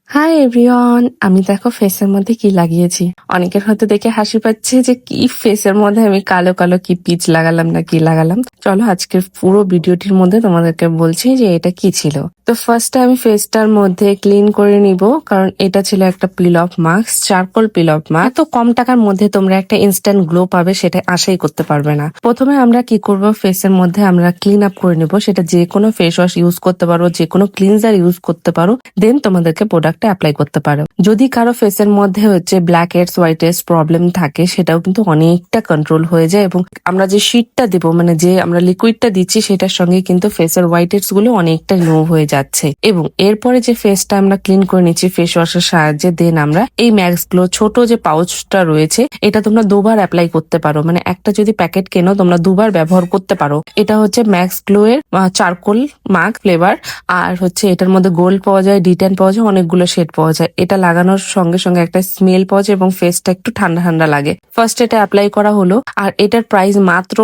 Hi everyone, আমি দেখো ফেসের মধ্যে কি লাগিয়েছি। অনেকের হয়তো দেখে হাসি পাচ্ছে যে কি ফেসের মধ্যে আমি কালো কালো কি পিচ লাগালাম না কি লাগালাম। চলো আজকের পুরো ভিডিওটির মধ্যে তোমাদেরকে বলছি যে এটা কি ছিল। তো ফার্স্টে আমি ফেসটার মধ্যে ক্লিন করে নিব, কারণ এটা ছিল একটা পিল of mask, charcoal pin of mask. তো কম টাকার মধ্যে তোমরা একটা ইনস্ট্যান্ট গ্লো পাবে, সেটা আশাই করতে পারবে না। প্রথমে আমরা কি করব, ফেসের মধ্যে আমরা ক্লিন আপ করে নিব। সেটা যে কোনো ফেস ওয়াশ ইউজ করতে পারো, যে কোনো ক্লিনজার ইউজ করতে পারো, দেন তোমাদেরকে প্রোডাক্টটা অ্যাপ্লাই করতে পারো। যদি কারো ফেসের মধ্যে হচ্ছে black heads white heads problem থাকে, সেটাও কিন্তু অনেকটা কন্ট্রোল হয়ে যায়। এবং আমরা যে শীটটা দেবো, মানে যে আমরা লিকুইডটা দিচ্ছি, সেটার সঙ্গে কিন্তু ফেসের হোয়াইট হেডস গুলো অনেকটা রিমুভ হয়ে যাচ্ছে। এবং এরপরে যে ফেসটা আমরা ক্লিন করে নিচ্ছি ফেস ওয়াশের সাহায্যে, দেন আমরা এই ম্যাক্স গ্লো ছোট যে পাউচটা রয়েছে, এটা তোমরা দুবার অ্যাপ্লাই করতে পারো। মানে একটা যদি প্যাকেট কেনো, তোমরা দুবার ব্যবহার করতে পারো। এটা হচ্ছে ম্যাক্স গ্লো এর চারকোল মাস্ক ফ্লেভার। আর হচ্ছে এটার মধ্যে গোল্ড পাওয়া যায়, ডিটেন পাওয়া যায়, অনেকগুলো শেড পাওয়া যায়। এটা লাগানোর সঙ্গে সঙ্গে একটা স্মেল পাওয়া যায় এবং ফেসটা একটু ঠান্ডা ঠান্ডা লাগে। ফার্স্ট এটা অ্যাপ্লাই করা হলো, আর এটার প্রাইস মাত্র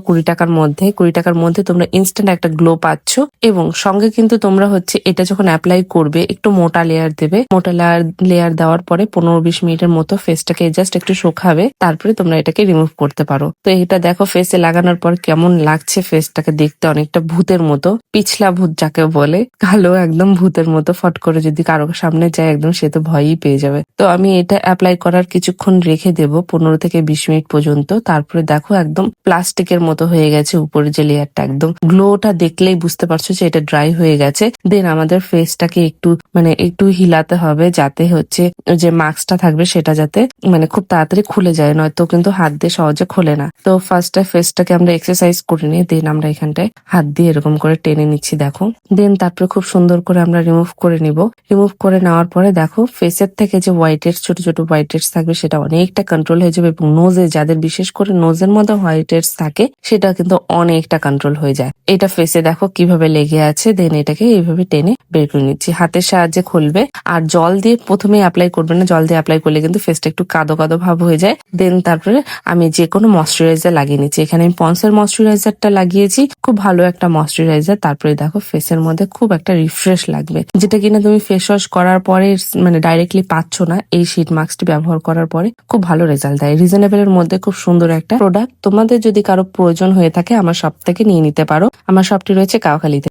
20 টাকার মধ্যে। 20 টাকার মধ্যে তোমরা ইনস্ট্যান্ট একটা গ্লো পাচ্ছ। এবং সঙ্গে কিন্তু তোমরা হচ্ছে এটা যখন অ্যাপ্লাই করবে, একটু মোটা লেয়ার দেবে। মোটা লেয়ার দেওয়ার পরে 15-20 মিনিটের মতো ফেসটাকে জাস্ট একটু শুকাবে, তারপরে তোমরা এটাকে রিমুভ করতে পারো। তো এটা দেখো ফেসে লাগানোর পর কেমন লাগছে। ফেসটাকে দেখতে অনেকটা ভূতের মতো, পিছলা ভূত যাকে বলে, কালো একদম ভূতের মতো। ফট করে যদি কারো সামনে যায় একদম, সে তো ভয়ই পেয়ে যাবে। তো আমি এটা অ্যাপ্লাই করার কিছুক্ষণ রেখে দেবো, 15 থেকে 20 মিনিট পর্যন্ত। তারপরে দেখো একদম প্লাস্টিকের মতো হয়ে গেছে উপরে যে লেয়ারটা, একদম গ্লোটা দেখলেই বুঝতে পারছো যে এটা ড্রাই হয়ে গেছে। দেন আমাদের ফেসটাকে একটু হিলাতে হবে, যাতে হচ্ছে যে মাস্কটা থাকবে সেটা যাতে খুব তাড়াতাড়ি খুলে যায়, নয়তো কিন্তু হাত দিয়ে সহজে খোলে না। তো ফার্স্টে ফেসটাকে আমরা এক্সারসাইজ করে নিই, দেন আমরা এখানটায় হাত দিয়ে এরকম করে টেনে নিচ্ছি দেখো। দেন তারপরে খুব সুন্দর করে আমরা রিমুভ করে নিব। রিমুভ করে নেওয়ার পরে দেখো ফেসের থেকে যে হোয়াইট হেডস, ছোট ছোট হোয়াইট হেডস থাকবে, সেটা অনেকটা কন্ট্রোল হয়ে যাবে। এবং নোজে যাদের বিশেষ করে নোজের মধ্যে হোয়াইট হেডস থাকে, সেটা কিন্তু অনেকটা কন্ট্রোল হয়ে যায়। এটা ফেসে দেখো কিভাবে লেগে আছে। দেন এটাকে এইভাবে টেনে বের করে নিচ্ছি, হাতের সাহায্যে খুলবে। আর জল দিয়ে প্রথমে অ্যাপ্লাই করবে না, জল দিয়ে অ্যাপ্লাই করলে কিন্তু ফেসটা একটু কাদো কাদো ভাব হয়ে যায়। দেন তারপরে আমি যে কোনো ময়শ্চারাইজার লাগিয়ে নিচ্ছি। এখানে আমি পন্সের ময়শ্চারাইজারটা লাগিয়েছি, খুব ভালো একটা ময়শ্চারাইজার। তারপরে দেখো ফেসের মধ্যে খুব একটা রিফ্রেশ লাগবে, যেটা কিনা তুমি ফেস ওয়াশ করার পরে ডাইরেক্টলি পাচ্ছ না। এই শীট মাস্কটি ব্যবহার করার পরে খুব ভালো রেজাল্ট দেয়। রিজনেবল এর মধ্যে খুব সুন্দর একটা প্রোডাক্ট। তোমাদের যদি কারো প্রয়োজন হয়ে থাকে, আমার শপ থেকে নিয়ে নিতে পারো। আমার শপটি রয়েছে কাউখালীতে।